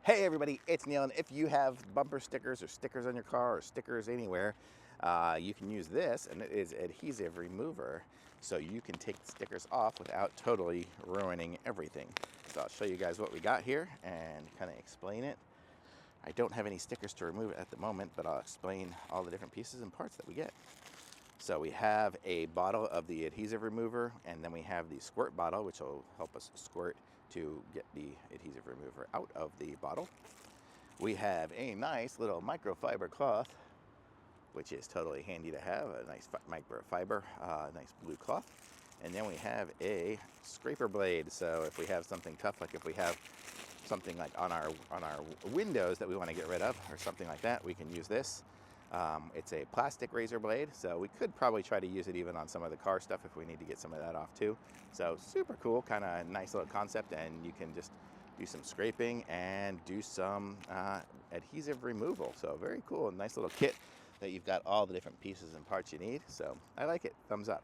Hey everybody, it's Neil, and if you have bumper stickers or stickers on your car or stickers anywhere, you can use this, and it is adhesive remover, so you can take the stickers off without totally ruining everything. So I'll show you guys what we got here and kind of explain it. I don't have any stickers to remove at the moment, but I'll explain all the different pieces and parts that we get. So we have a bottle of the adhesive remover, and then we have the squirt bottle, which will help us squirt to get the adhesive remover out of the bottle. We have a nice little microfiber cloth, which is totally handy to have, a nice microfiber, nice blue cloth. And then we have a scraper blade, so if we have something tough, like if we have something like on our windows that we want to get rid of or something like that, we can use this. It's a plastic razor blade, so we could probably try to use it even on some of the car stuff if we need to get some of that off too. So super cool, kind of nice little concept, and you can just do some scraping and do some adhesive removal. So very cool, nice little kit that you've got all the different pieces and parts you need. So I like it, thumbs up.